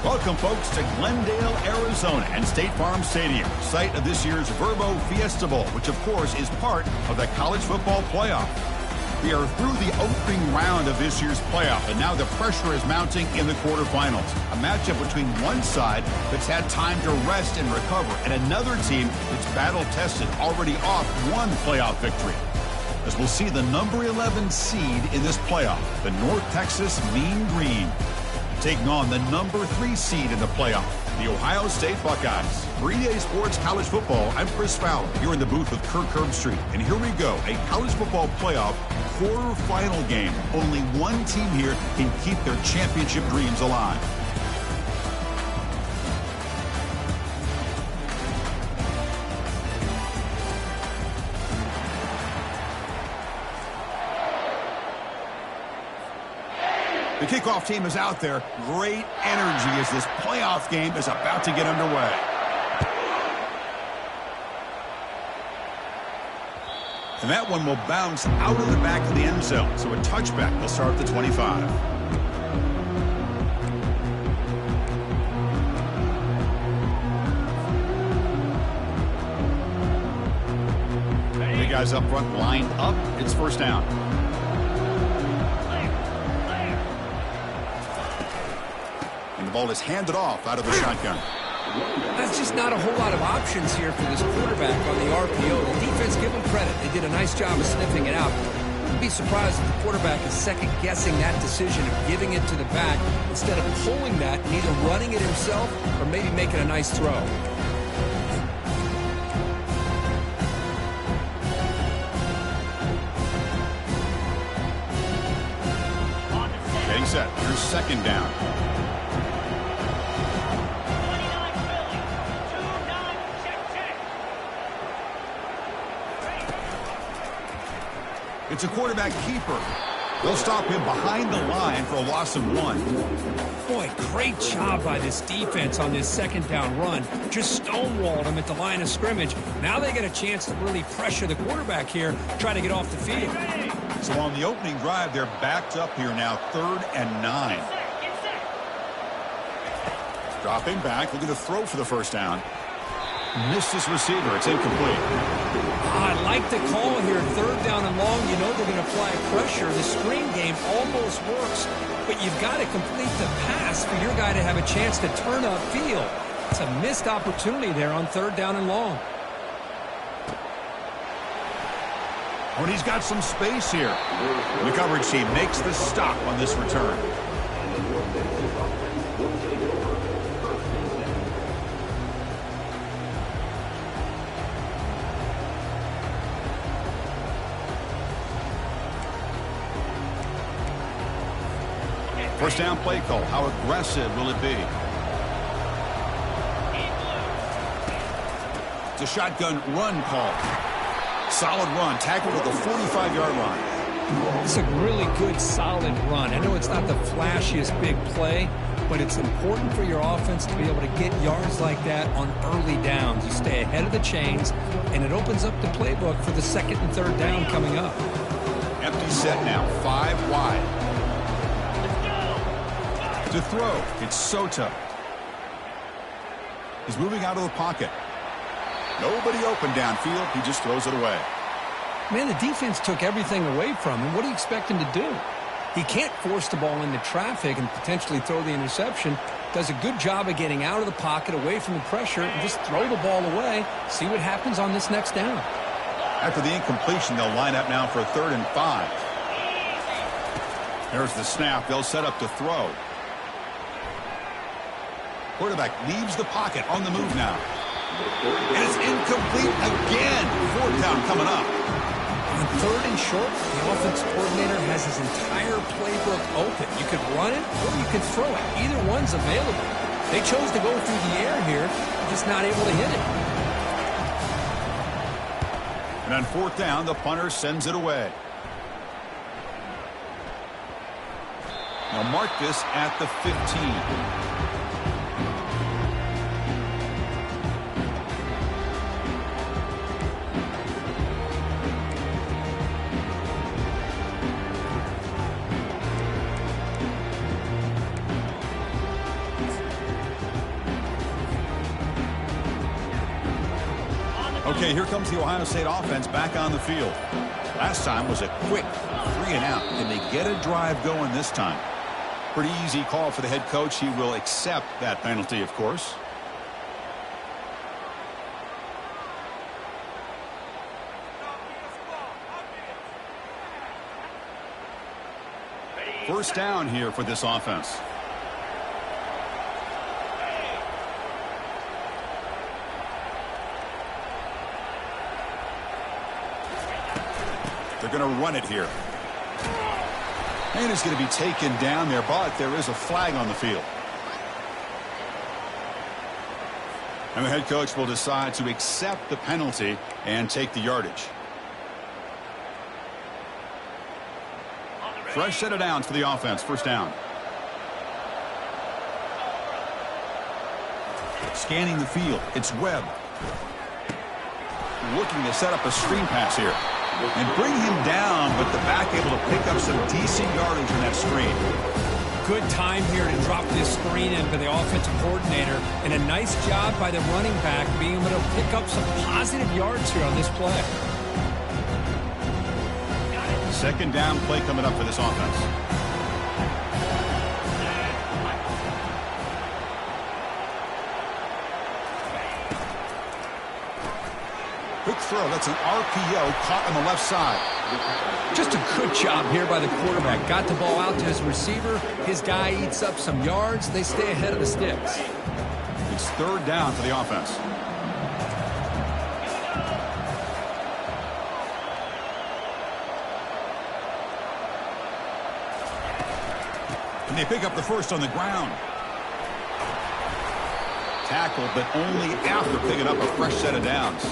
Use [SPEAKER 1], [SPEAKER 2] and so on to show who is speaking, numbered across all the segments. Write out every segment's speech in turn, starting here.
[SPEAKER 1] Welcome, folks, to Glendale, Arizona and State Farm Stadium, site of this year's Verbo Fiesta Bowl, which, of course, is part of the college football playoff. We are through the opening round of this year's playoff, and now the pressure is mounting in the quarterfinals. A matchup between one side that's had time to rest and recover, and another team that's battle-tested, already off one playoff victory. As we'll see the number 11 seed in this playoff, the North Texas Mean Green, taking on the number 3 seed in the playoff, the Ohio State Buckeyes. For EA Sports College Football, I'm Chris Fowler, here in the booth with Kirk Herbstreit. And here we go, a college football playoff quarterfinal game. Only one team here can keep their championship dreams alive. The kickoff team is out there. Great energy as this playoff game is about to get underway. And that one will bounce out of the back of the end zone. So a touchback will start at the 25. Big guys up front, lined up. It's first down. The ball is handed off out of the shotgun.
[SPEAKER 2] That's just not a whole lot of options here for this quarterback on the RPO. The defense, give them credit. They did a nice job of sniffing it out. Wouldn't be surprised if the quarterback is second-guessing that decision of giving it to the back instead of pulling that and either running it himself or maybe making a nice throw.
[SPEAKER 1] Getting set. Here's second down. It's a quarterback keeper. They'll stop him behind the line for a loss of 1.
[SPEAKER 2] Boy, great job by this defense on this second down run. Just stonewalled him at the line of scrimmage. Now they get a chance to really pressure the quarterback here, try to get off the field.
[SPEAKER 1] So on the opening drive, they're backed up here now, 3rd and 9. Dropping back, looking to throw for the first down. Missed his receiver. It's incomplete.
[SPEAKER 2] I like the call here. 3rd down and long. You know they're going to apply pressure. The screen game almost works, but you've got to complete the pass for your guy to have a chance to turn upfield. It's a missed opportunity there on 3rd down and long.
[SPEAKER 1] Oh, and he's got some space here. The coverage team makes the stop on this return. First down play call. How aggressive will it be? It's a shotgun run call. Solid run. Tackled at the 45-yard line.
[SPEAKER 2] It's a really good, solid run. I know it's not the flashiest big play, but it's important for your offense to be able to get yards like that on early downs. You stay ahead of the chains, and it opens up the playbook for the 2nd and 3rd down coming up.
[SPEAKER 1] Empty set now. 5 wide. To throw, it's Soto. He's moving out of the pocket. Nobody open downfield. He just throws it away.
[SPEAKER 2] Man, the defense took everything away from him. What do you expect him to do? He can't force the ball into traffic and potentially throw the interception. Does a good job of getting out of the pocket, away from the pressure, and just throw the ball away. See what happens on this next down.
[SPEAKER 1] After the incompletion, they'll line up now for a 3rd and 5. There's the snap. They'll set up to throw. Quarterback leaves the pocket, on the move now. And it's incomplete again. 4th down coming up.
[SPEAKER 2] On 3rd and short, the offense coordinator has his entire playbook open. You could run it or you could throw it. Either one's available. They chose to go through the air here, just not able to hit it.
[SPEAKER 1] And on 4th down, the punter sends it away. Now mark this at the 15. Okay, here comes the Ohio State offense back on the field. Last time was a quick 3 and out. Can they get a drive going this time? Pretty easy call for the head coach. He will accept that penalty, of course. First down here for this offense. They're going to run it here. And it's going to be taken down there, but there is a flag on the field. And the head coach will decide to accept the penalty and take the yardage. Fresh set of downs for the offense. First down. Scanning the field. It's Webb. Looking to set up a screen pass here. And bring him down, but the back able to pick up some decent yardage on that screen.
[SPEAKER 2] Good time here to drop this screen in for the offensive coordinator. And a nice job by the running back being able to pick up some positive yards here on this play.
[SPEAKER 1] Second down play coming up for this offense. Quick throw. That's an RPO caught on the left side.
[SPEAKER 2] Just a good job here by the quarterback. Got the ball out to his receiver. His guy eats up some yards. They stay ahead of the sticks.
[SPEAKER 1] It's third down for the offense. And they pick up the first on the ground. Tackled, but only after picking up a fresh set of downs.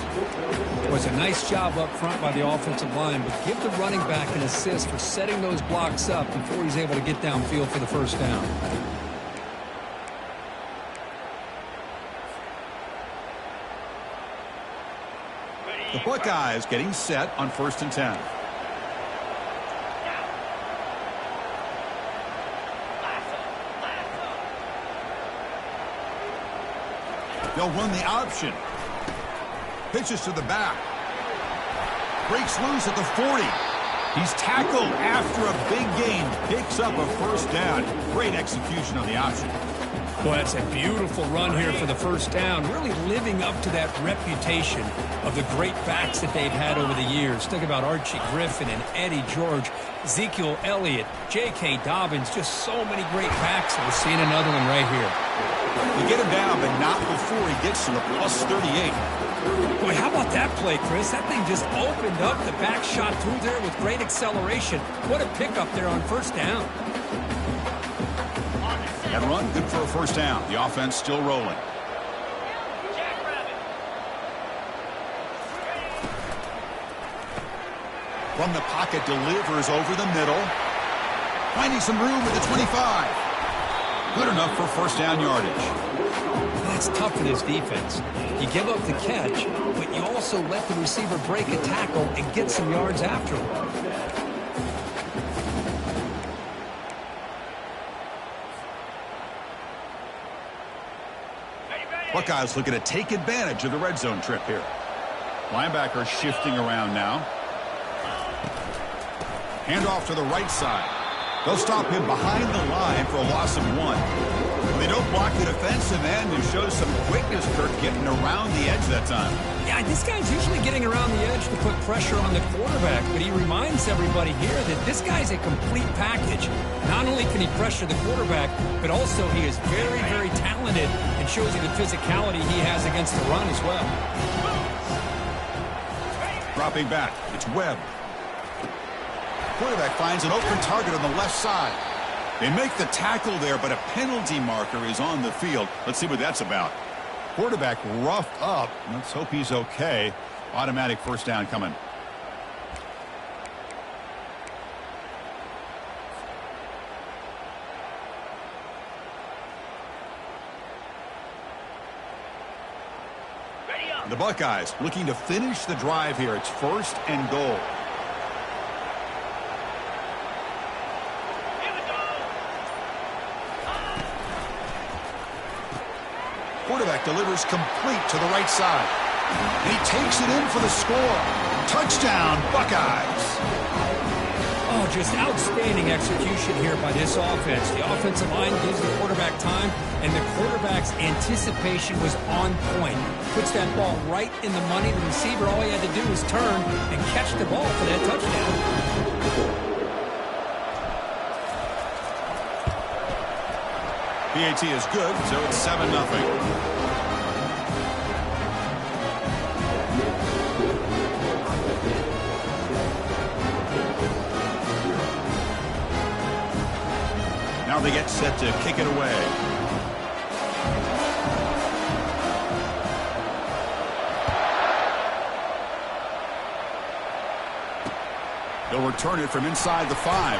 [SPEAKER 2] It was a nice job up front by the offensive line, but give the running back an assist for setting those blocks up before he's able to get downfield for the first down.
[SPEAKER 1] The Buckeyes getting set on 1st and 10. They'll run the option. Pitches to the back. Breaks loose at the 40. He's tackled after a big gain. Picks up a first down. Great execution on the option.
[SPEAKER 2] Boy, that's a beautiful run here for the first down. Really living up to that reputation of the great backs that they've had over the years. Think about Archie Griffin and Eddie George, Ezekiel Elliott, J.K. Dobbins. Just so many great backs. And we're seeing another one right here.
[SPEAKER 1] They get him down, but not before he gets to the plus 38.
[SPEAKER 2] Boy, how about that play, Chris? That thing just opened up. The back shot through there with great acceleration. What a pickup there on first down.
[SPEAKER 1] That run, good for a first down. The offense still rolling. From the pocket, delivers over the middle. Finding some room at the 25. Good enough for first down yardage.
[SPEAKER 2] That's tough for this defense. You give up the catch, but you also let the receiver break a tackle and get some yards after him.
[SPEAKER 1] Buckeyes looking to take advantage of the red zone trip here. Linebacker shifting around now. Handoff to the right side. They'll stop him behind the line for a loss of 1. When they don't block the defensive end, it shows some quickness, Kirk, getting around the edge that time.
[SPEAKER 2] Yeah, this guy's usually getting around the edge to put pressure on the quarterback, but he reminds everybody here that this guy's a complete package. Not only can he pressure the quarterback, but also he is very, very talented and shows you the physicality he has against the run as well.
[SPEAKER 1] Dropping back, it's Webb. Quarterback finds an open target on the left side. They make the tackle there, but a penalty marker is on the field. Let's see what that's about. Quarterback roughed up. Let's hope he's okay. Automatic first down coming. The Buckeyes looking to finish the drive here. It's 1st and goal. Quarterback delivers complete to the right side. And he takes it in for the score. Touchdown, Buckeyes.
[SPEAKER 2] Oh, just outstanding execution here by this offense. The offensive line gives the quarterback time, and the quarterback's anticipation was on point. Puts that ball right in the money. The receiver, all he had to do was turn and catch the ball for that touchdown.
[SPEAKER 1] PAT is good, so it's 7-0. Now they get set to kick it away. They'll return it from inside the 5.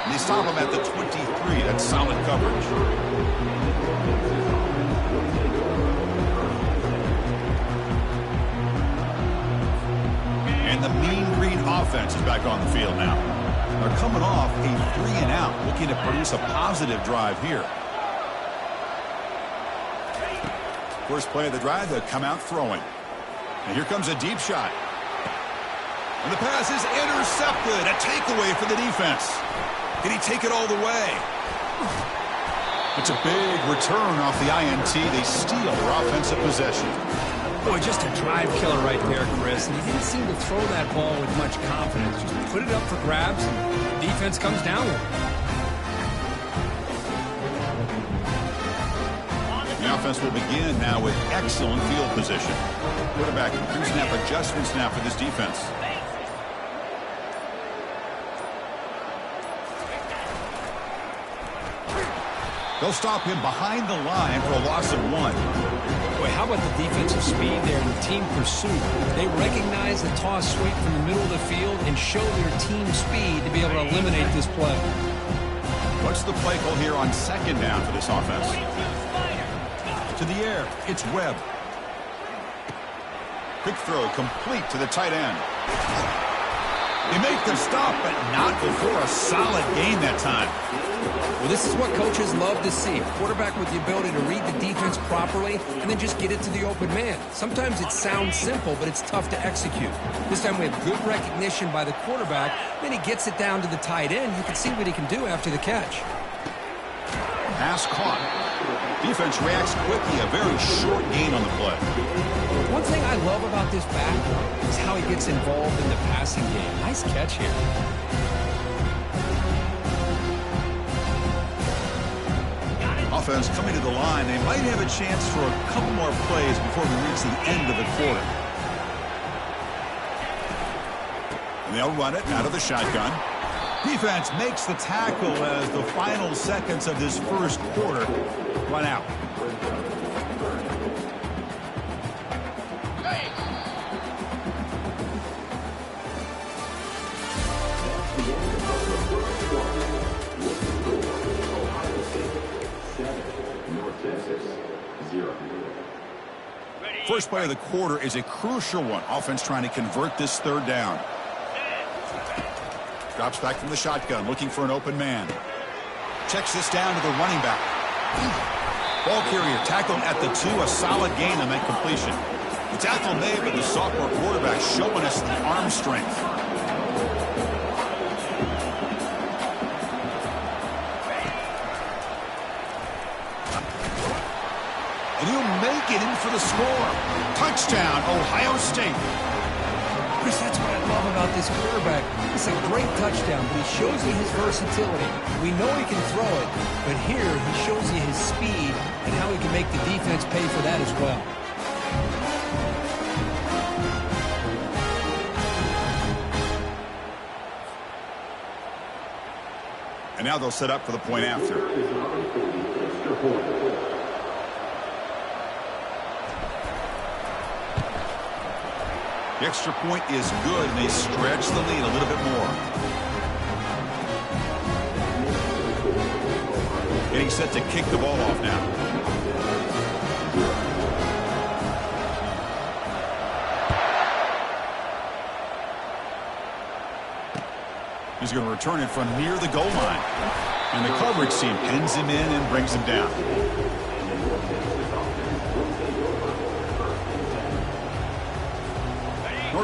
[SPEAKER 1] And they stop him at the 23. That's solid coverage. And the Mean Green offense is back on the field now. They're coming off a 3-and-out, looking to produce a positive drive here. First play of the drive, they'll come out throwing. And here comes a deep shot. And the pass is intercepted. A takeaway for the defense. Can he take it all the way? It's a big return off the INT. They steal their offensive possession.
[SPEAKER 2] Boy, just a drive killer right there, Chris. And he didn't seem to throw that ball with much confidence. Just put it up for grabs, and the defense comes down with it.
[SPEAKER 1] The offense will begin now with excellent field position. Quarterback pre-snap adjustments now for this defense. They'll stop him behind the line for a loss of 1.
[SPEAKER 2] Boy, how about the defensive speed there and the team pursuit? They recognize the toss sweep from the middle of the field and show their team speed to be able to eliminate this play.
[SPEAKER 1] What's the play call here on second down for this offense? To the air, it's Webb. Quick throw complete to the tight end. They make the stop, but not before a solid gain that time.
[SPEAKER 2] Well, this is what coaches love to see. A quarterback with the ability to read the defense properly and then just get it to the open man. Sometimes it sounds simple, but it's tough to execute. This time we have good recognition by the quarterback. Then he gets it down to the tight end. You can see what he can do after the catch.
[SPEAKER 1] Pass caught. Defense reacts quickly. A very short gain on the play.
[SPEAKER 2] One thing I love about this back is how he gets involved in the passing game. Nice catch here.
[SPEAKER 1] Offense coming to the line. They might have a chance for a couple more plays before we reach the end of the quarter. And they'll run it out of the shotgun. Defense makes the tackle as the final seconds of this first quarter run out. First play of the quarter is a crucial one. Offense trying to convert this third down. Drops back from the shotgun, looking for an open man. Checks this down to the running back. Ball carrier tackled at the 2, a solid gain on that completion. The tackle made, but the sophomore quarterback showing us the arm strength. And he'll make it in for the score. Touchdown, Ohio State.
[SPEAKER 2] Chris, that's what I love about this quarterback. It's a great touchdown, but he shows you his versatility. We know he can throw it, but here he shows you his speed and how he can make the defense pay for that as well.
[SPEAKER 1] And now they'll set up for the point after. The extra point is good, and they stretch the lead a little bit more. Getting set to kick the ball off now. He's going to return it from near the goal line. And the coverage team pins him in and brings him down.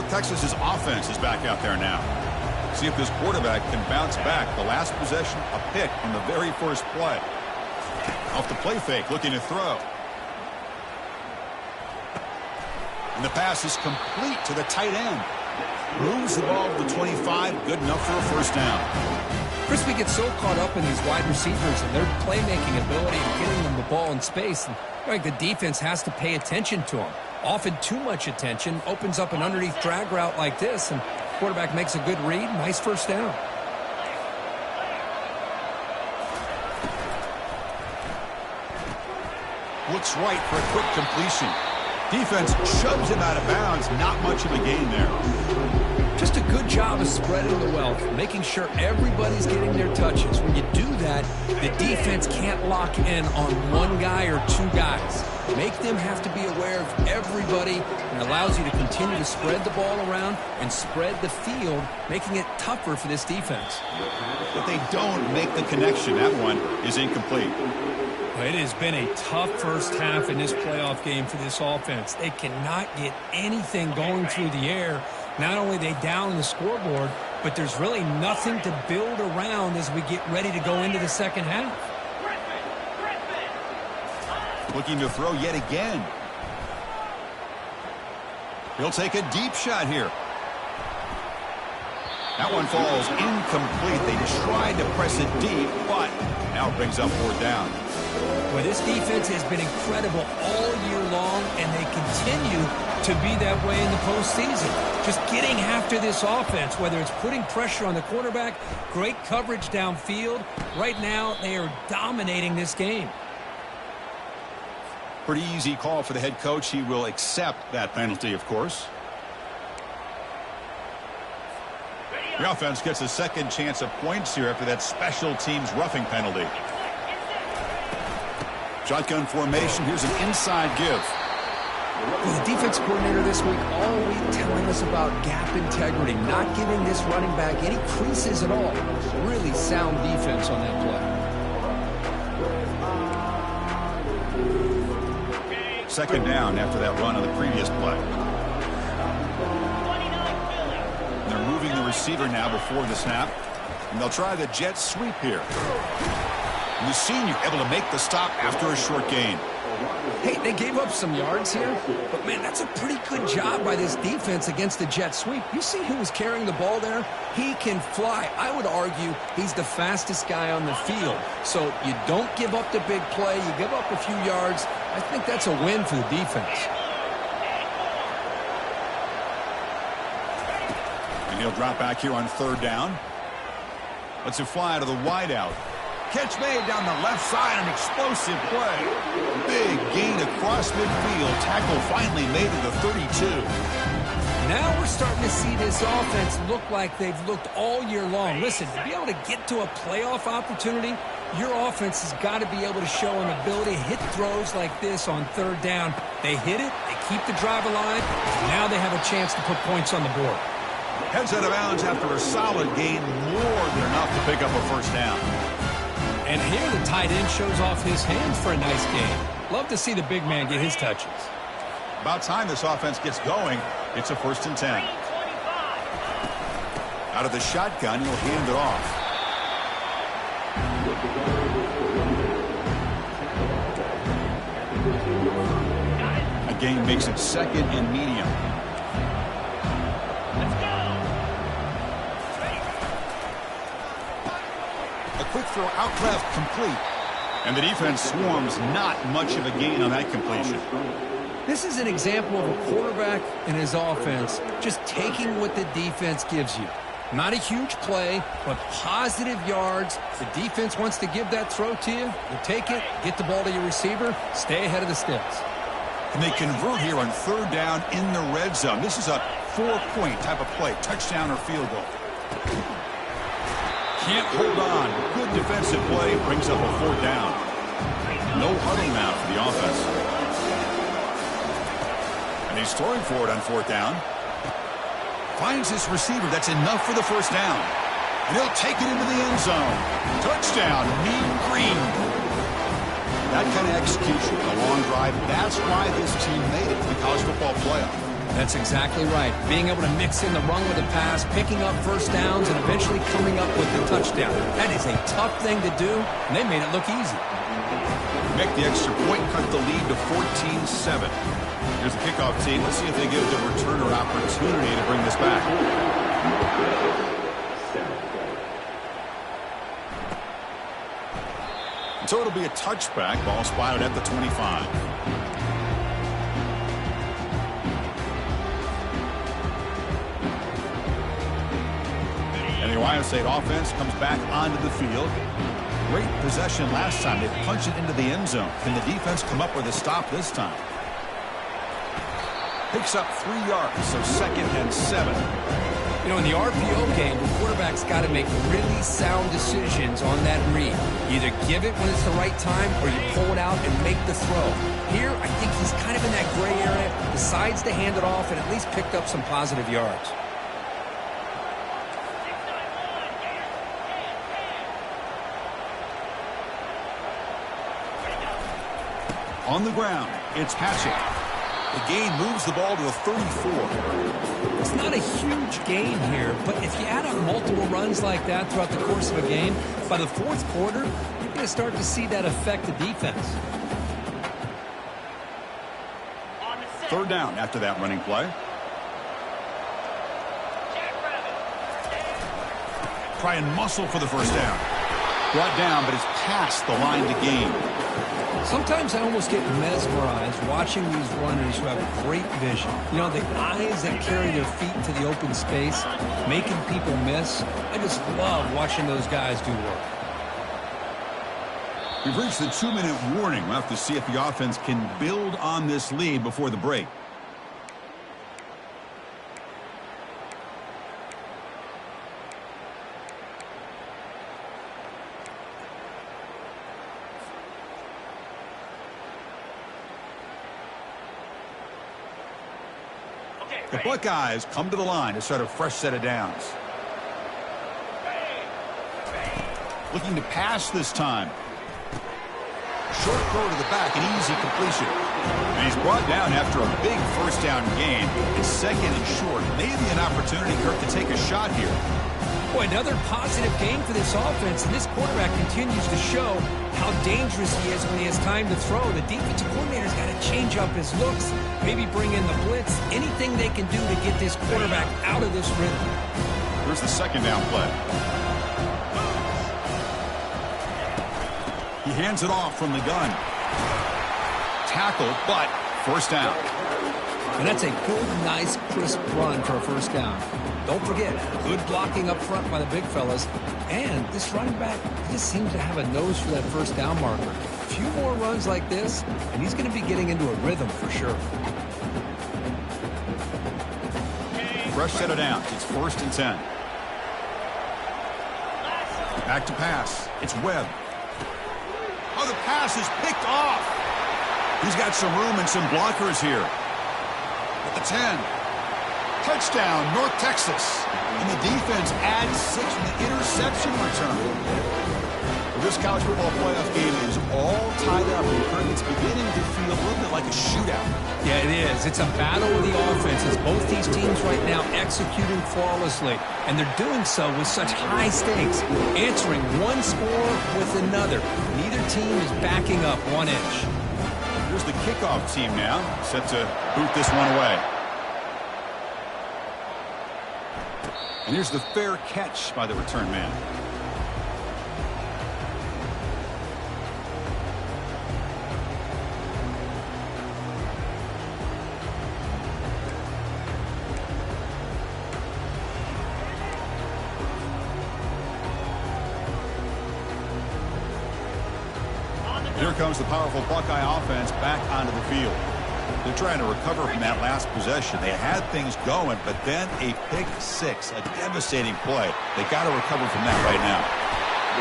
[SPEAKER 1] North Texas's offense is back out there now. See if this quarterback can bounce back. The last possession, a pick on the very first play. Off the play fake, looking to throw. And the pass is complete to the tight end. Moves the ball to the 25. Good enough for a first down.
[SPEAKER 2] Crispy gets so caught up in these wide receivers and their playmaking ability and getting them the ball in space. And like the defense has to pay attention to them. Often too much attention opens up an underneath drag route like this, and quarterback makes a good read. Nice first down.
[SPEAKER 1] Looks right for a quick completion. Defense shoves him out of bounds. Not much of a gain there.
[SPEAKER 2] Just a good job of spreading the wealth, making sure everybody's getting their touches. When you do that, the defense can't lock in on one guy or two guys. Make them have to be aware of everybody, and allows you to continue to spread the ball around and spread the field, making it tougher for this defense.
[SPEAKER 1] But they don't make the connection. That one is incomplete.
[SPEAKER 3] It has been a tough first half in this playoff game for this offense. They cannot get anything going through the air. Not only are they down the scoreboard, but there's really nothing to build around as we get ready to go into the second half.
[SPEAKER 1] Looking to throw yet again. He'll take a deep shot here. That one falls incomplete. They tried to press it deep, but now it brings up fourth down.
[SPEAKER 2] Well, this defense has been incredible all year long, and they continue to be that way in the postseason. Just getting after this offense, whether it's putting pressure on the quarterback, great coverage downfield. Right now, they are dominating this game.
[SPEAKER 1] Pretty easy call for the head coach. He will accept that penalty, of course. The offense gets a second chance at points here after that special teams roughing penalty. Shotgun formation. Here's an inside give.
[SPEAKER 2] Well, the defense coordinator this week all week telling us about gap integrity, not giving this running back any creases at all. Really sound defense on that play.
[SPEAKER 1] Second down after that run on the previous play. And they're moving the receiver now before the snap. And they'll try the jet sweep here. And the senior able to make the stop after a short gain.
[SPEAKER 2] Hey, they gave up some yards here, but man, that's a pretty good job by this defense against the jet sweep. You see who was carrying the ball there? He can fly. I would argue he's the fastest guy on the field. So you don't give up the big play. You give up a few yards. I think that's a win for the defense.
[SPEAKER 1] And he'll drop back here on third down. Let's it fly to the wideout. Catch made down the left side, an explosive play. Big gain across midfield. Tackle finally made to the 32.
[SPEAKER 2] Now we're starting to see this offense look like they've looked all year long. Listen, to be able to get to a playoff opportunity, your offense has got to be able to show an ability to hit throws like this on third down. They hit it, they keep the drive alive, now they have a chance to put points on the board.
[SPEAKER 1] Heads out of bounds after a solid gain, more than enough to pick up a first down.
[SPEAKER 2] And here the tight end shows off his hands for a nice game. Love to see the big man get his touches.
[SPEAKER 1] About time this offense gets going. It's a 1st and 10. Out of the shotgun, he'll hand it off. A gain makes it 2nd and medium. Quick throw out left, complete. And the defense swarms, not much of a gain on that completion.
[SPEAKER 2] This is an example of a quarterback and his offense just taking what the defense gives you. Not a huge play, but positive yards. The defense wants to give that throw to you. You take it, get the ball to your receiver, stay ahead of the sticks.
[SPEAKER 1] And they convert here on third down in the red zone. This is a 4-point type of play, touchdown or field goal. Can't hold on. Good defensive play. Brings up a fourth down. No huddle now for the offense. And he's throwing for it on fourth down. Finds his receiver. That's enough for the first down. And he'll take it into the end zone. Touchdown, Mean Green. That kind of execution, a long drive, that's why this team made it to the college football playoff.
[SPEAKER 2] That's exactly right. Being able to mix in the run with the pass, picking up first downs, and eventually coming up with the touchdown. That is a tough thing to do, and they made it look easy.
[SPEAKER 1] Make the extra point, cut the lead to 14-7. Here's the kickoff team. Let's see if they give the returner opportunity to bring this back. So it'll be a touchback. Ball spotted at the 25. And the Ohio State offense comes back onto the field. Great possession last time. They punched it into the end zone. Can the defense come up with a stop this time? Picks up 3 yards, so 2nd and 7.
[SPEAKER 2] You know, in the RPO game, the quarterback's got to make really sound decisions on that read. Either give it when it's the right time or you pull it out and make the throw. Here, I think he's kind of in that gray area, decides to hand it off and at least picked up some positive yards.
[SPEAKER 1] On the ground, it's Hatchett. The gain moves the ball to the 34.
[SPEAKER 2] It's not a huge gain here, but if you add up multiple runs like that throughout the course of a game, by the 4th quarter, you're going to start to see that affect the defense.
[SPEAKER 1] 3rd down after that running play. Try and muscle for the first down. Brought down, but it's past the line to gain.
[SPEAKER 2] Sometimes I almost get mesmerized watching these runners who have great vision. You know, the eyes that carry their feet to the open space, making people miss. I just love watching those guys do work.
[SPEAKER 1] We've reached the 2-minute warning. We'll have to see if the offense can build on this lead before the break. The Buckeyes come to the line to start a fresh set of downs. Looking to pass this time. Short throw to the back, an easy completion. And he's brought down after a big first down gain. It's 2nd and short. Maybe an opportunity, Kirk, to take a shot here.
[SPEAKER 2] Boy, another positive game for this offense, and this quarterback continues to show how dangerous he is when he has time to throw. The defensive coordinator's got to change up his looks, maybe bring in the blitz, anything they can do to get this quarterback out of this rhythm.
[SPEAKER 1] Here's the 2nd down play. He hands it off from the gun. Tackle, but first down.
[SPEAKER 2] And that's a good, nice, crisp run for a first down. Don't forget, good blocking up front by the big fellas. And this running back just seems to have a nose for that first down marker. A few more runs like this, and he's going to be getting into a rhythm for sure.
[SPEAKER 1] Fresh set of downs. It's 1st and 10. Back to pass. It's Webb. Oh, the pass is picked off. He's got some room and some blockers here. At the 10. Touchdown, North Texas. And the defense adds 6 from the interception return. Well, this college football playoff game is all tied up. And it's beginning to feel a little bit like a shootout.
[SPEAKER 2] Yeah, it is. It's a battle of the offenses. Both these teams right now executing flawlessly. And they're doing so with such high stakes. Answering one score with another. Neither team is backing up 1 inch.
[SPEAKER 1] Here's the kickoff team now. Set to boot this one away. And here's the fair catch by the return man. Here comes the powerful Buckeye offense back onto the field. They're trying to recover from that last possession. They had things going, but then a pick 6, a devastating play. They got to recover from that right now.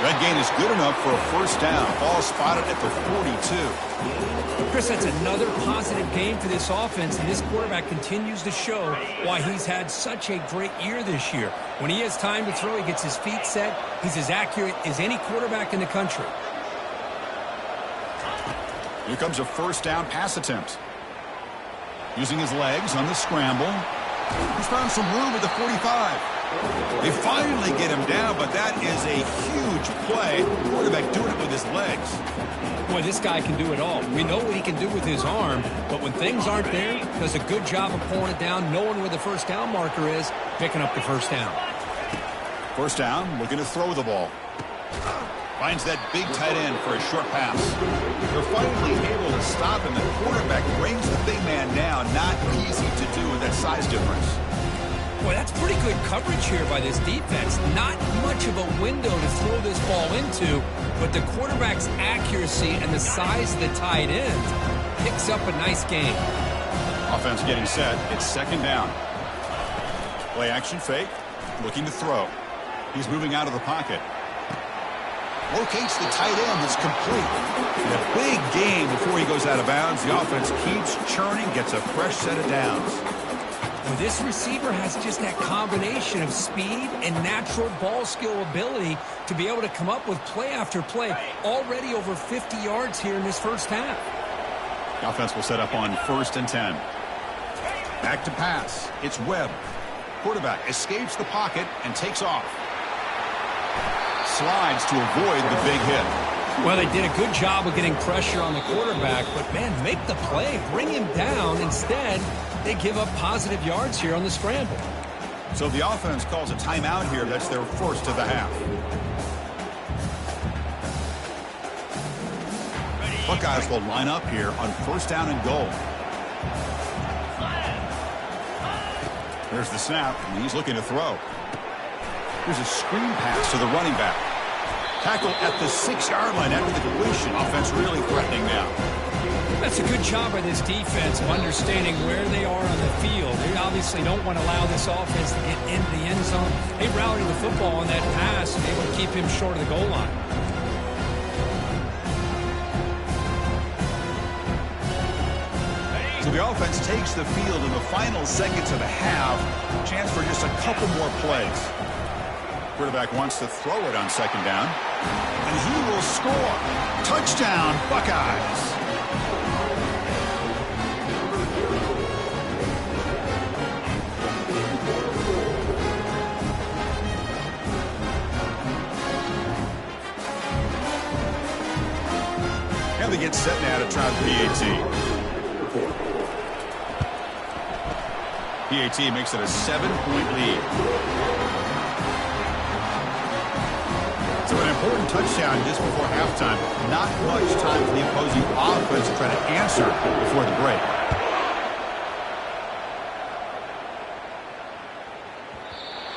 [SPEAKER 1] That gain is good enough for a first down. Ball spotted at the 42.
[SPEAKER 2] Chris, that's another positive game for this offense, and this quarterback continues to show why he's had such a great year this year. When he has time to throw, he gets his feet set. He's as accurate as any quarterback in the country. Here
[SPEAKER 1] comes a first down pass attempt. Using his legs on the scramble. He's found some room at the 45. They finally get him down, but that is a huge play. Quarterback doing it with his legs.
[SPEAKER 3] Boy, this guy can do it all. We know what he can do with his arm, but when things aren't there, does a good job of pulling it down, knowing where the first down marker is, picking up the first down.
[SPEAKER 1] First down, looking to throw the ball. Finds that big tight end for a short pass. They're finally able to stop him. The quarterback brings the big man down. Not easy to do with that size difference.
[SPEAKER 2] Boy, that's pretty good coverage here by this defense. Not much of a window to throw this ball into, but the quarterback's accuracy and the size of the tight end picks up a nice gain.
[SPEAKER 1] Offense getting set. It's second down. Play action fake. Looking to throw. He's moving out of the pocket. Locates the tight end. It's complete. And a big gain before he goes out of bounds. The offense keeps churning, gets a fresh set of downs.
[SPEAKER 2] Well, this receiver has just that combination of speed and natural ball skill ability to be able to come up with play after play. Already over 50 yards here in this first half.
[SPEAKER 1] The offense will set up on 1st and 10. Back to pass. It's Webb. Quarterback escapes the pocket and takes off. Slides to avoid the big hit.
[SPEAKER 2] Well, they did a good job of getting pressure on the quarterback, but, man, make the play. Bring him down. Instead, they give up positive yards here on the scramble.
[SPEAKER 1] So the offense calls a timeout here. That's their first of the half. Buckeyes will line up here on 1st down and goal. There's the snap, and he's looking to throw. Here's a screen pass to the running back. Tackle at the 6-yard line after the completion. Offense really threatening now.
[SPEAKER 3] That's a good job by this defense of understanding where they are on the field. They obviously don't want to allow this offense to get into the end zone. They rallied the football on that pass and able to keep him short of the goal line.
[SPEAKER 1] So the offense takes the field in the final seconds of the half. Chance for just a couple more plays. Quarterback wants to throw it on 2nd down. And he will score. Touchdown, Buckeyes. And they get set now to try the PAT. PAT makes it a 7-point lead. So an important touchdown just before halftime. Not much time for the opposing offense to try to answer before the break.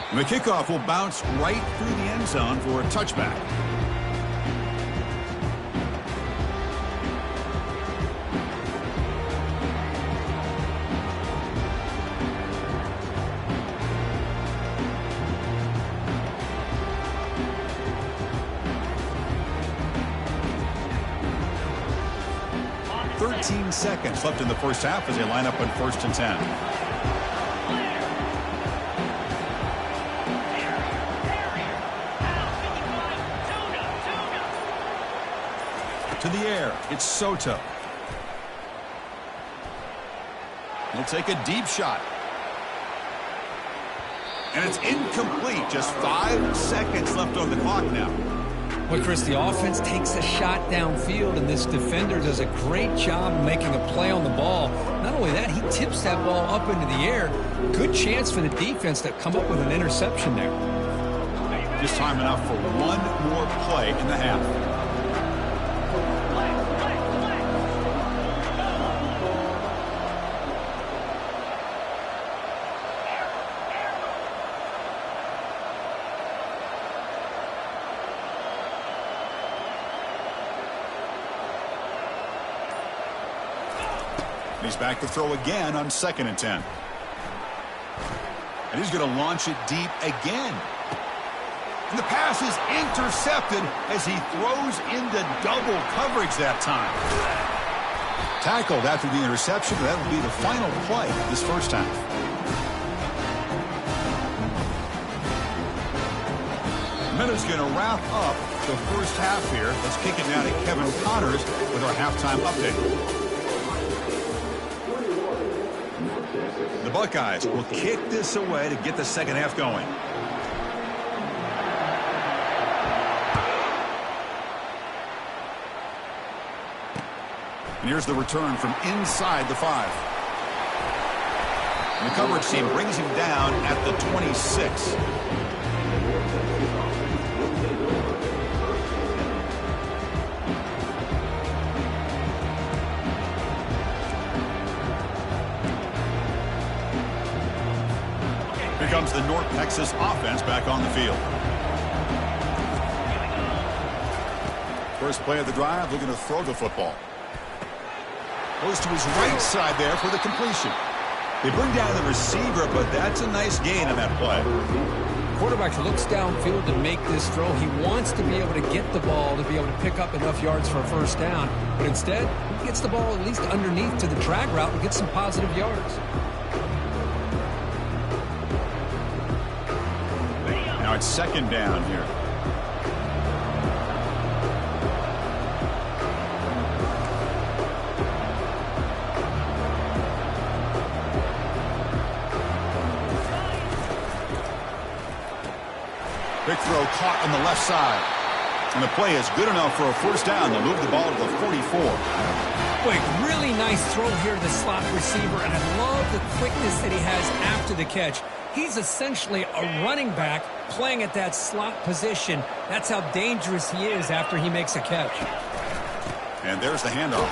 [SPEAKER 1] And the kickoff will bounce right through the end zone for a touchback. Seconds left in the first half as they line up on 1st and 10. To the air, it's Soto. He'll take a deep shot. And it's incomplete. Just 5 seconds left on the clock now.
[SPEAKER 2] Well, Chris, the offense takes a shot downfield, and this defender does a great job of making a play on the ball. Not only that, he tips that ball up into the air. Good chance for the defense to come up with an interception there.
[SPEAKER 1] Just time enough for one more play in the half. He's back to throw again on 2nd and 10. And he's going to launch it deep again. And the pass is intercepted as he throws into double coverage that time. Tackled after the interception. That will be the final play of this first half. Minute's going to wrap up the first half here. Let's kick it now to Kevin Connors with our halftime update. The Buckeyes will kick this away to get the second half going. And here's the return from inside the 5. And the coverage team brings him down at the 26. Here comes the North Texas offense back on the field. First play of the drive, looking to throw the football. Goes to his right side there for the completion. They bring down the receiver, but that's a nice gain on that play.
[SPEAKER 2] Quarterback looks downfield to make this throw. He wants to be able to get the ball to be able to pick up enough yards for a first down. But instead, he gets the ball at least underneath to the drag route and gets some positive yards.
[SPEAKER 1] Now it's second down here. Big throw caught on the left side. And the play is good enough for a first down. They'll move the ball to the 44.
[SPEAKER 2] Boy, really nice throw here to the slot receiver, and I love the quickness that he has after the catch. He's essentially a running back playing at that slot position. That's how dangerous he is after he makes a catch.
[SPEAKER 1] And there's the handoff.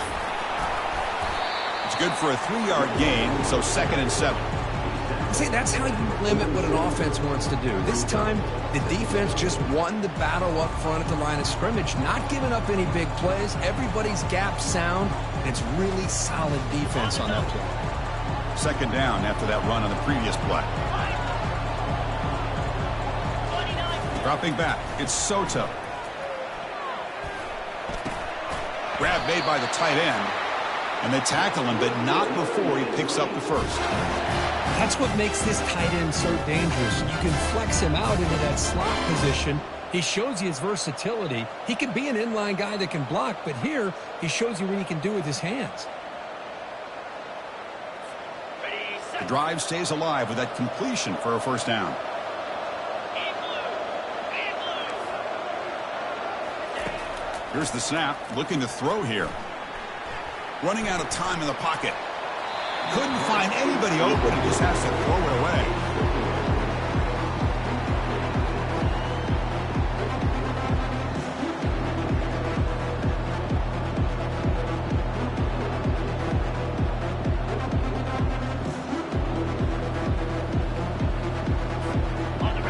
[SPEAKER 1] It's good for a 3-yard gain, so 2nd and 7.
[SPEAKER 2] See, that's how you limit what an offense wants to do. This time, the defense just won the battle up front at the line of scrimmage, not giving up any big plays. Everybody's gap sound, and it's really solid defense on that play.
[SPEAKER 1] Second down after that run on the previous play. Dropping back, it's Soto. Grab made by the tight end, and they tackle him, but not before he picks up the first.
[SPEAKER 2] That's what makes this tight end so dangerous. You can flex him out into that slot position. He shows you his versatility. He can be an inline guy that can block, but here he shows you what he can do with his hands.
[SPEAKER 1] The drive stays alive with that completion for a first down. Here's the snap, looking to throw here. Running out of time in the pocket. Couldn't find anybody open and just has to throw it away.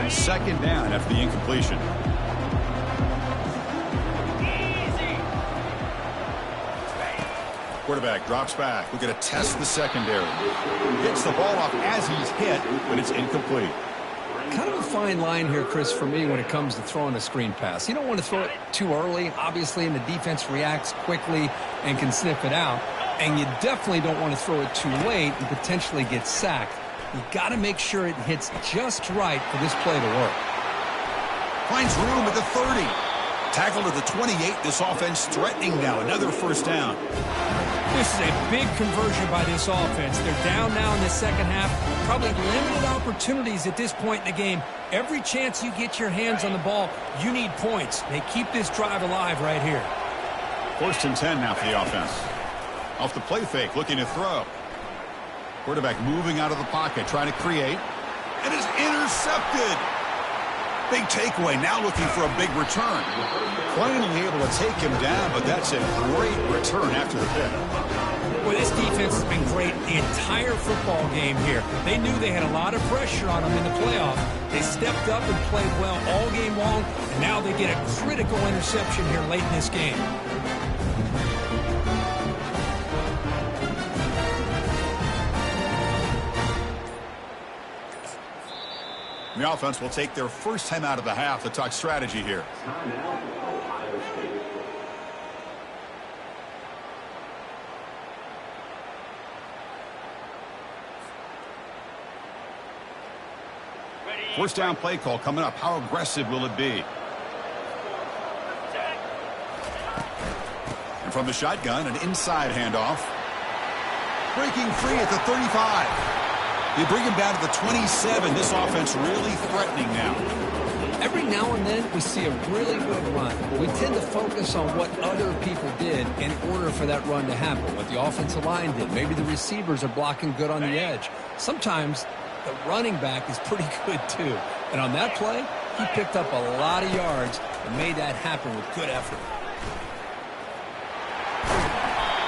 [SPEAKER 1] Second down after the incompletion. Quarterback drops back. We're going to test the secondary. Hits the ball off as he's hit, but it's incomplete.
[SPEAKER 2] Kind of a fine line here, Chris, for me when it comes to throwing a screen pass. You don't want to throw it too early, obviously, and the defense reacts quickly and can sniff it out. And you definitely don't want to throw it too late and potentially get sacked. You got to make sure it hits just right for this play to work.
[SPEAKER 1] Finds room at the 30. Tackled at the 28. This offense threatening now. Another first down.
[SPEAKER 2] This is a big conversion by this offense. They're down now in the second half. Probably limited opportunities at this point in the game. Every chance you get your hands on the ball, you need points. They keep this drive alive right here.
[SPEAKER 1] 1st and 10 now for the offense. Off the play fake, looking to throw. Quarterback moving out of the pocket, trying to create. And is intercepted. Big takeaway, now looking for a big return. Finally able to take him down, but that's a great return after the pick.
[SPEAKER 2] Well, this defense has been great the entire football game here. They knew they had a lot of pressure on them in the playoff. They stepped up and played well all game long, and now they get a critical interception here late in this game.
[SPEAKER 1] The offense will take their first time out of the half to talk strategy here. First down play call coming up. How aggressive will it be? And from the shotgun, an inside handoff. Breaking free at the 35. They bring him down to the 27. This offense really threatening now.
[SPEAKER 2] Every now and then we see a really good run. We tend to focus on what other people did in order for that run to happen. What the offensive line did. Maybe the receivers are blocking good on the edge. Sometimes the running back is pretty good too. And on that play, he picked up a lot of yards and made that happen with good effort.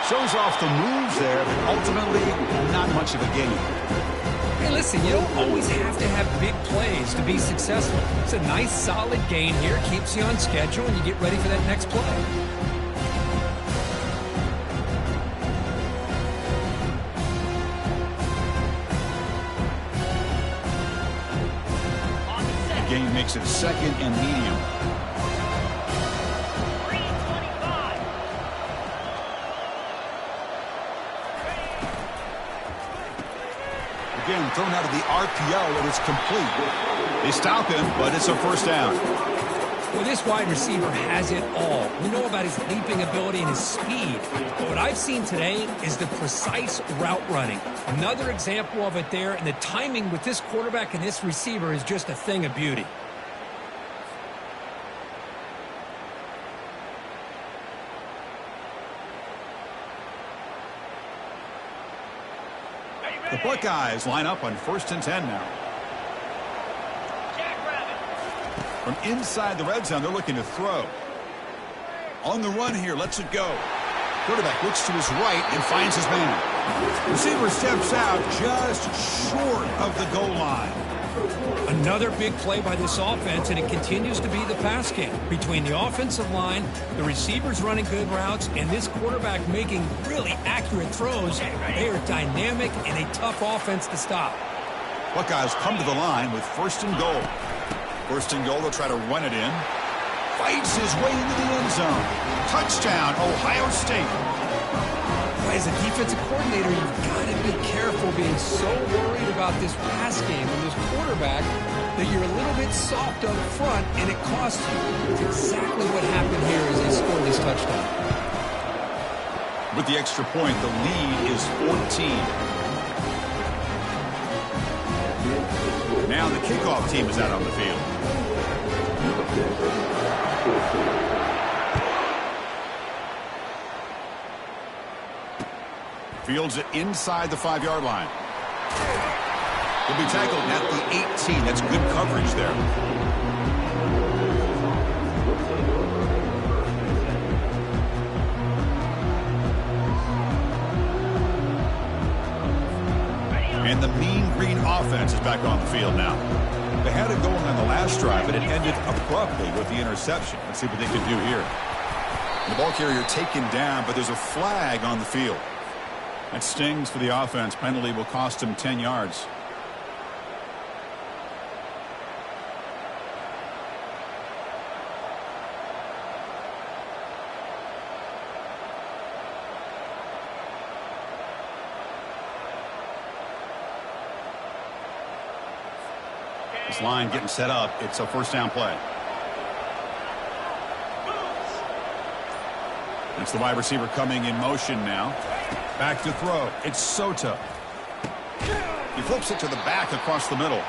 [SPEAKER 1] Shows off the moves there, but ultimately not much of a gain.
[SPEAKER 2] Hey, listen, you don't always have to have big plays to be successful. It's a nice, solid gain here. Keeps you on schedule, and you get ready for that next play.
[SPEAKER 1] The gain makes it second and medium. Again, thrown out of the RPO, and it's complete. They stop him, but it's a first down.
[SPEAKER 2] Well, this wide receiver has it all. We know about his leaping ability and his speed. But what I've seen today is the precise route running. Another example of it there, and the timing with this quarterback and this receiver is just a thing of beauty.
[SPEAKER 1] The Buckeyes line up on 1st and 10 now. From inside the red zone, they're looking to throw. On the run here, lets it go. Quarterback looks to his right and finds his man. Receiver steps out just short of the goal line.
[SPEAKER 2] Another big play by this offense, and it continues to be the pass game. Between the offensive line, the receivers running good routes, and this quarterback making really accurate throws, they are dynamic and a tough offense to stop.
[SPEAKER 1] Buckeyes come to the line with 1st and goal. 1st and goal, they'll try to run it in. Fights his way into the end zone. Touchdown, Ohio State.
[SPEAKER 2] As a defensive coordinator, you've got to be careful being so worried about this pass game and this quarterback that you're a little bit soft up front, and it costs you. It's exactly what happened here as they scored this touchdown.
[SPEAKER 1] With the extra point, the lead is 14. Now the kickoff team is out on the field. Fields it inside the 5-yard line. He'll be tackled at the 18. That's good coverage there. And the Mean Green offense is back on the field now. They had it going on the last drive, but it ended abruptly with the interception. Let's see what they can do here. The ball carrier taken down, but there's a flag on the field. That stings for the offense. Penalty will cost him 10 yards. This line getting set up. It's a 1st down play. It's the wide receiver coming in motion now. Back to throw. It's Soto. He flips it to the back across the middle.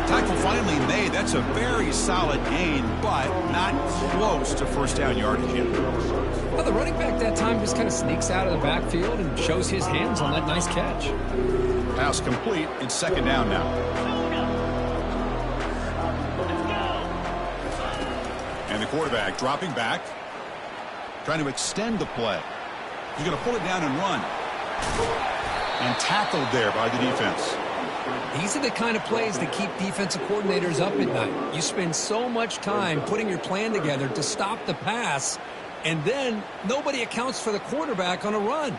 [SPEAKER 1] Tackle finally made. That's a very solid gain, but not close to 1st down yardage yet.
[SPEAKER 2] Well, the running back that time just kind of sneaks out of the backfield and shows his hands on that nice catch.
[SPEAKER 1] Pass complete. It's 2nd down now. And the quarterback dropping back, trying to extend the play. He's going to pull it down and run. And tackled there by the defense.
[SPEAKER 2] These are the kind of plays that keep defensive coordinators up at night. You spend so much time putting your plan together to stop the pass, and then nobody accounts for the quarterback on a run.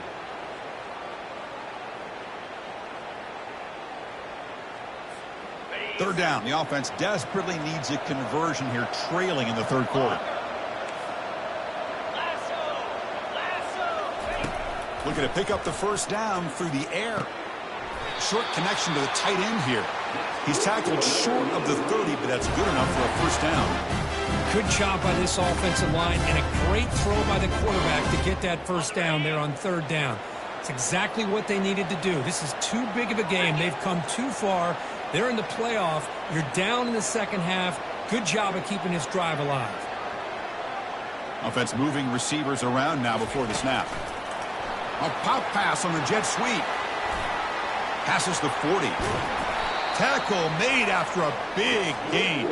[SPEAKER 1] Third down. The offense desperately needs a conversion here, trailing in the 3rd quarter. Looking to pick up the 1st down through the air. Short connection to the tight end here. He's tackled short of the 30, but that's good enough for a 1st down.
[SPEAKER 2] Good job by this offensive line, and a great throw by the quarterback to get that 1st down there on 3rd down.
[SPEAKER 3] It's exactly what they needed to do. This is too big of a game. They've come too far. They're in the playoff. You're down in the second half. Good job of keeping this drive alive.
[SPEAKER 1] Offense moving receivers around now before the snap. A pop pass on the jet sweep. Passes the 40. Tackle made after a big gain.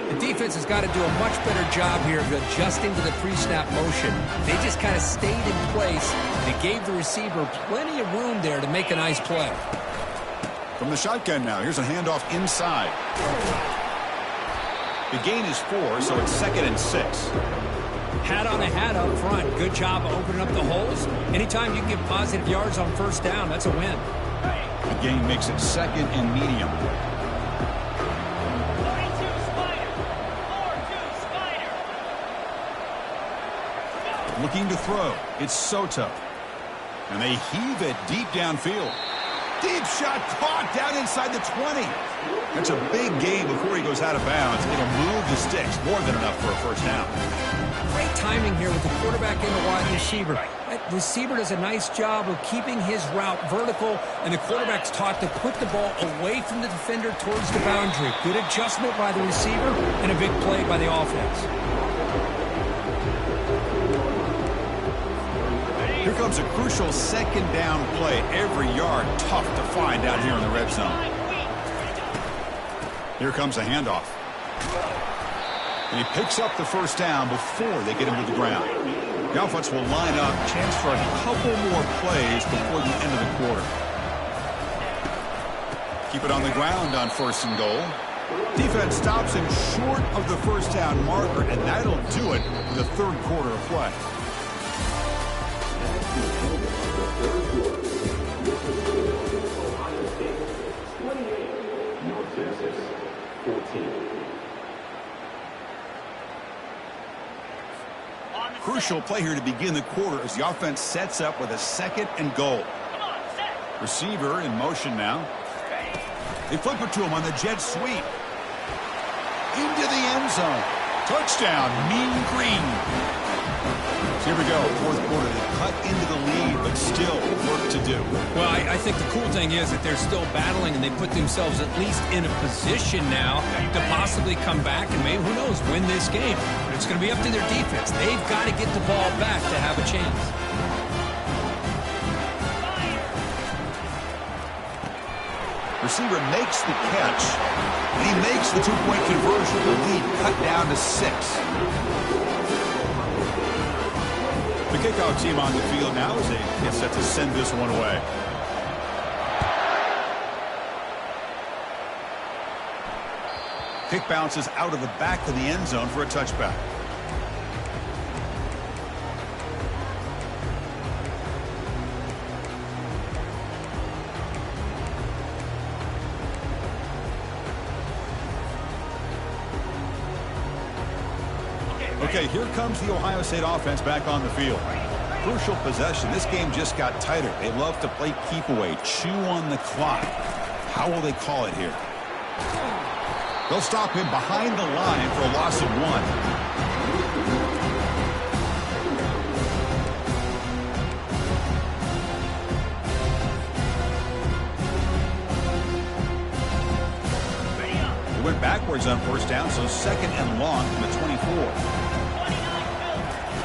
[SPEAKER 2] The defense has got to do a much better job here of adjusting to the pre-snap motion. They just kind of stayed in place. They gave the receiver plenty of room there to make a nice play.
[SPEAKER 1] From the shotgun now, here's a handoff inside. The gain is 4, so it's 2nd and 6.
[SPEAKER 3] Hat on a hat up front. Good job of opening up the holes. Anytime you can get positive yards on first down, that's a win.
[SPEAKER 1] The gain makes it 2nd and medium. Looking to throw. It's Soto. And they heave it deep downfield. Deep shot caught down inside the 20. That's a big gain before he goes out of bounds. It'll move the sticks. More than enough for a first down.
[SPEAKER 2] Great timing here with the quarterback and the wide receiver. That receiver does a nice job of keeping his route vertical, and the quarterback's taught to put the ball away from the defender towards the boundary. Good adjustment by the receiver and a big play by the offense.
[SPEAKER 1] Here comes a crucial 2nd down play. Every yard tough to find down here in the red zone. Here comes a handoff. And he picks up the first down before they get him to the ground. The offense will line up. Chance for a couple more plays before the end of the quarter. Keep it on the ground on 1st and goal. Defense stops him short of the first down marker, and that'll do it for the 3rd quarter of play. Crucial play here to begin the quarter as the offense sets up with a 2nd and goal. Receiver in motion now. They flip it to him on the jet sweep. Into the end zone. Touchdown, Mean Green. So here we go, 4th quarter. They cut into the lead, but still work to do.
[SPEAKER 3] Well, I think the cool thing is that they're still battling, and they put themselves at least in a position now to possibly come back and maybe, who knows, win this game. But it's going to be up to their defense. They've got to get the ball back to have a chance.
[SPEAKER 1] Receiver makes the catch, and he makes the 2-point conversion. The lead cut down to 6. The kickoff team on the field now as they get set to send this one away. Kick bounces out of the back of the end zone for a touchback. Okay, here comes the Ohio State offense back on the field. Crucial possession. This game just got tighter. They love to play keep away, chew on the clock. How will they call it here? They'll stop him behind the line for a loss of 1. Went backwards on first down, so 2nd and long from the 24.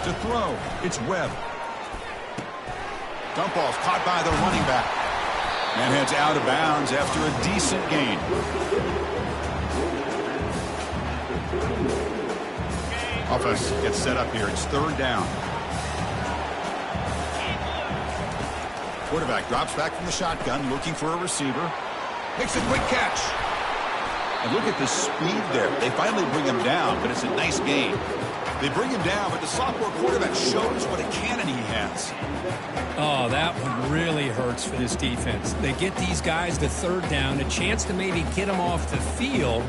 [SPEAKER 1] To throw, it's Webb. Dump ball's caught by the running back. And heads out of bounds after a decent gain. Offense gets set up here. It's 3rd down. Quarterback drops back from the shotgun, looking for a receiver. Makes a quick catch. And look at the speed there. They finally bring him down, but it's a nice gain. They bring him down, but the sophomore quarterback shows what a cannon he has.
[SPEAKER 3] Oh, that one really hurts for this defense. They get these guys to 3rd down, a chance to maybe get them off the field,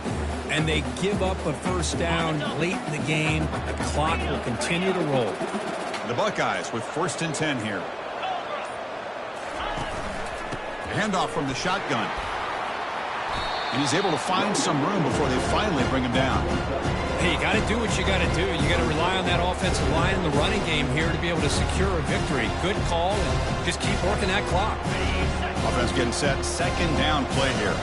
[SPEAKER 3] and they give up a first down late in the game. The clock will continue to roll.
[SPEAKER 1] The Buckeyes with 1st and 10 here. A handoff from the shotgun. And he's able to find some room before they finally bring him down.
[SPEAKER 3] Hey, you got to do what you got to do. You got to rely on that offensive line in the running game here to be able to secure a victory. Good call, and just keep working that clock.
[SPEAKER 1] Offense getting set. Second down play here.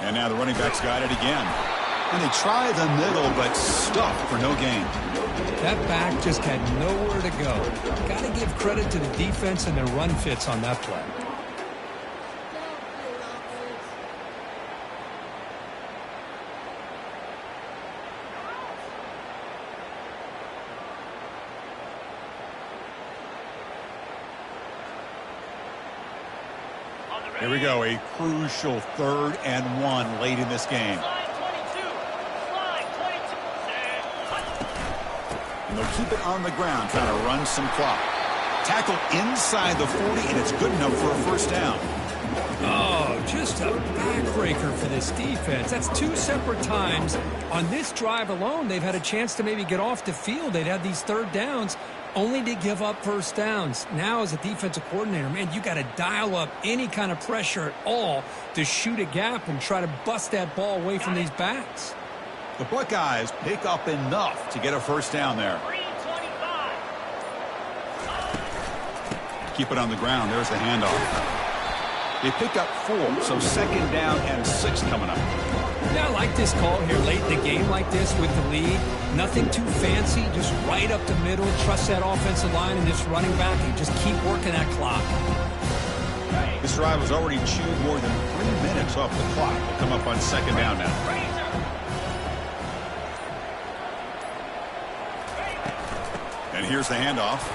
[SPEAKER 1] And now the running back's got it again. And they try the middle, but stuffed for no gain.
[SPEAKER 3] That back just had nowhere to go. Got to give credit to the defense and their run fits on that play.
[SPEAKER 1] Here we go, a crucial 3rd and 1 late in this game. And they'll keep it on the ground, trying to run some clock. Tackle inside the 40, and it's good enough for a first down.
[SPEAKER 3] Oh, just a backbreaker for this defense. That's 2 separate times. On this drive alone, they've had a chance to maybe get off the field. They'd had these 3rd downs, only to give up first downs. Now, as a defensive coordinator, man, you got to dial up any kind of pressure at all to shoot a gap and try to bust that ball away from these backs.
[SPEAKER 1] The Buckeyes pick up enough to get a first down there. Keep it on the ground. There's the handoff. They pick up 4, so 2nd down and 6 coming up.
[SPEAKER 3] Yeah, I like this call here late in the game like this with the lead. Nothing too fancy, just right up the middle. Trust that offensive line and this running back and just keep working that clock.
[SPEAKER 1] This drive has already chewed more than 3 minutes off the clock. They'll come up on 2nd down now. And here's the handoff.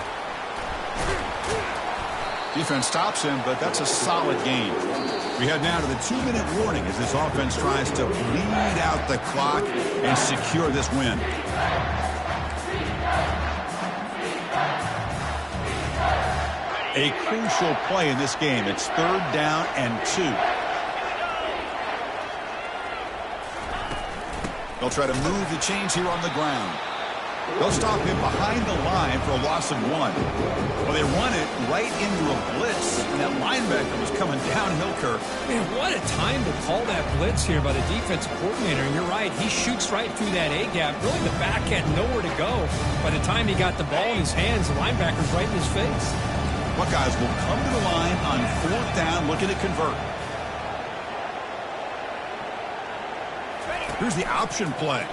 [SPEAKER 1] Defense stops him, but that's a solid gain. We head now to the 2-minute warning as this offense tries to bleed out the clock and secure this win. A crucial play in this game. It's 3rd down and 2. They'll try to move the chains here on the ground. They'll stop him behind the line for a loss of 1. Well, they run it right into a blitz, and that linebacker was coming downhill, Kirk.
[SPEAKER 3] Man, what a time to call that blitz here by the defensive coordinator. And you're right, he shoots right through that A-gap. Really, the back had nowhere to go. By the time he got the ball in his hands, the linebacker's right in his face.
[SPEAKER 1] Buckeyes will come to the line on 4th down, looking to convert. Here's the option play.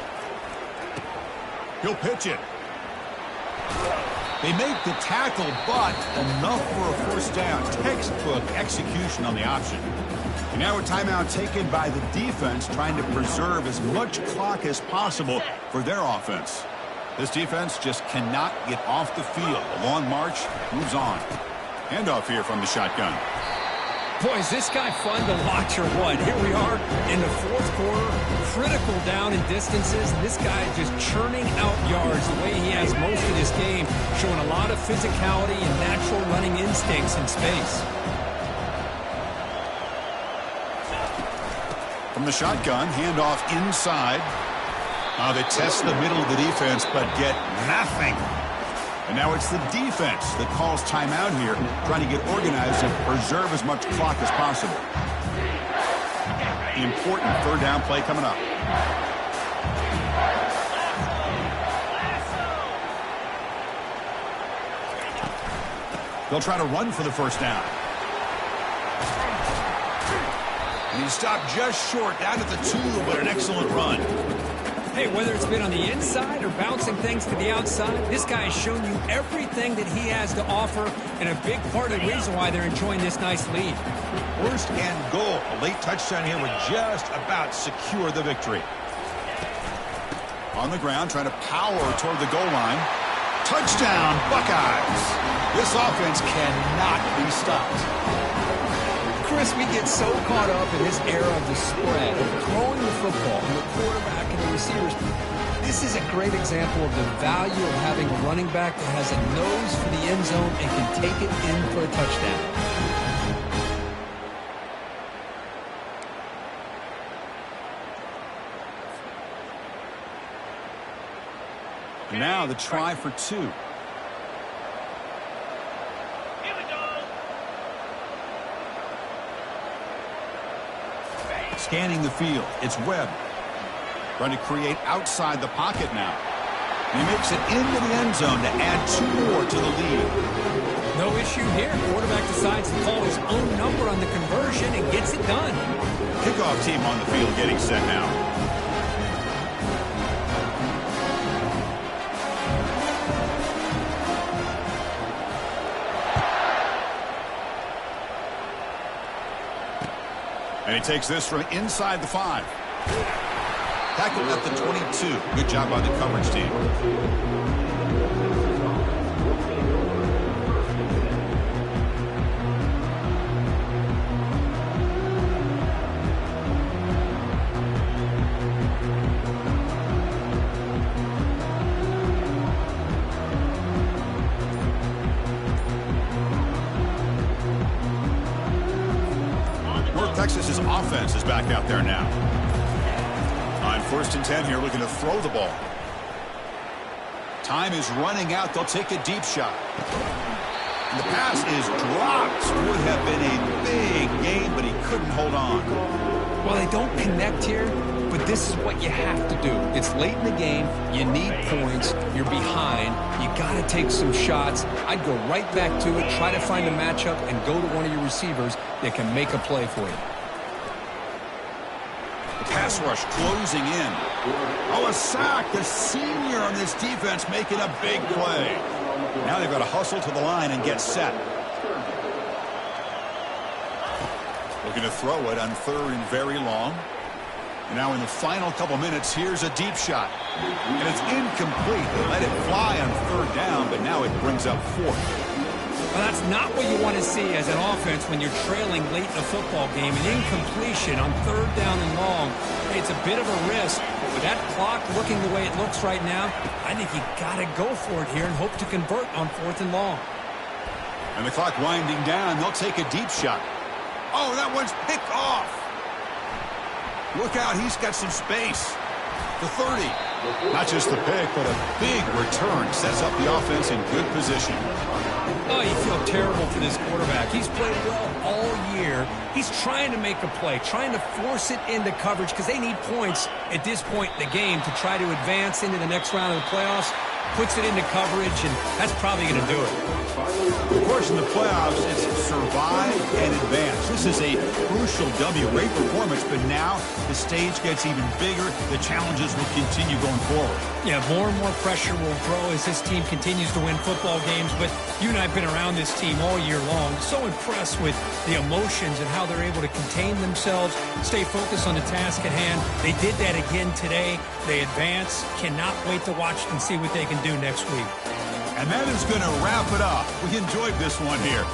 [SPEAKER 1] He'll pitch it. They make the tackle, but enough for a first down. Textbook execution on the option. And now a timeout taken by the defense, trying to preserve as much clock as possible for their offense. This defense just cannot get off the field. A long march moves on. Handoff here from the shotgun.
[SPEAKER 3] Boy, is this guy fun to watch or what? Here we are in the 4th quarter, critical down in distances, and this guy is just churning out yards the way he has most of this game, showing a lot of physicality and natural running instincts in space.
[SPEAKER 1] From the shotgun, handoff inside. They test the middle of the defense, but get nothing. And now it's the defense that calls timeout here, trying to get organized and preserve as much clock as possible. The important 3rd down play coming up. They'll try to run for the first down. And he stopped just short, down at the 2, but an excellent run.
[SPEAKER 3] Hey, whether it's been on the inside or bouncing things to the outside, this guy has shown you everything that he has to offer, and a big part of the reason why they're enjoying this nice lead.
[SPEAKER 1] 1st and goal. A late touchdown here would just about secure the victory. On the ground, trying to power toward the goal line. Touchdown, Buckeyes. This offense cannot be stopped.
[SPEAKER 3] Chris, we get so caught up in this era of the spread, of throwing the football, and the quarterback and the receivers. This is a great example of the value of having a running back that has a nose for the end zone and can take it in for a touchdown.
[SPEAKER 1] Now the try for 2. Scanning the field, it's Webb. Trying to create outside the pocket now. And he makes it into the end zone to add 2 more to the lead.
[SPEAKER 2] No issue here. Quarterback decides to call his own number on the conversion and gets it done.
[SPEAKER 1] Kickoff team on the field getting set now. And he takes this from inside the 5. Tackled at the 22. Good job by the coverage team. Texas's offense is back out there now. On 1st and 10 here, looking to throw the ball. Time is running out. They'll take a deep shot. And the pass is dropped. Would have been a big game, but he couldn't hold on.
[SPEAKER 2] Well, they don't connect here, but this is what you have to do. It's late in the game. You need points. You're behind. You got to take some shots. I'd go right back to it, try to find a matchup, and go to one of your receivers that can make a play for you.
[SPEAKER 1] Pass rush closing in. Oh, a sack. The senior on this defense making a big play. Now they've got to hustle to the line and get set. Looking to throw it on 3rd and very long. And now in the final couple minutes, here's a deep shot. And it's incomplete. They let it fly on 3rd down, but now it brings up 4th.
[SPEAKER 2] Well, that's not what you want to see as an offense when you're trailing late in a football game. An incompletion on 3rd down and long. It's a bit of a risk. But with that clock looking the way it looks right now, I think you got to go for it here and hope to convert on 4th and long.
[SPEAKER 1] And the clock winding down. They'll take a deep shot. Oh, that one's picked off. Look out. He's got some space. The 30. Not just the pick, but a big return. Sets up the offense in good position.
[SPEAKER 2] Oh, you feel terrible for this quarterback. He's played well all year. He's trying to make a play, trying to force it into coverage because they need points at this point in the game to try to advance into the next round of the playoffs. Puts it into coverage, and that's probably going to do it.
[SPEAKER 1] Of course, in the playoffs, it's survive and advance. This is a crucial W. Great performance, but now the stage gets even bigger. The challenges will continue going forward.
[SPEAKER 3] Yeah, more and more pressure will grow as this team continues to win football games, but you and I have been around this team all year long. So impressed with the emotions and how they're able to contain themselves, stay focused on the task at hand. They did that again today. They advance. Cannot wait to watch and see what they can do next week.
[SPEAKER 1] And that is going to wrap it up. We enjoyed this one here.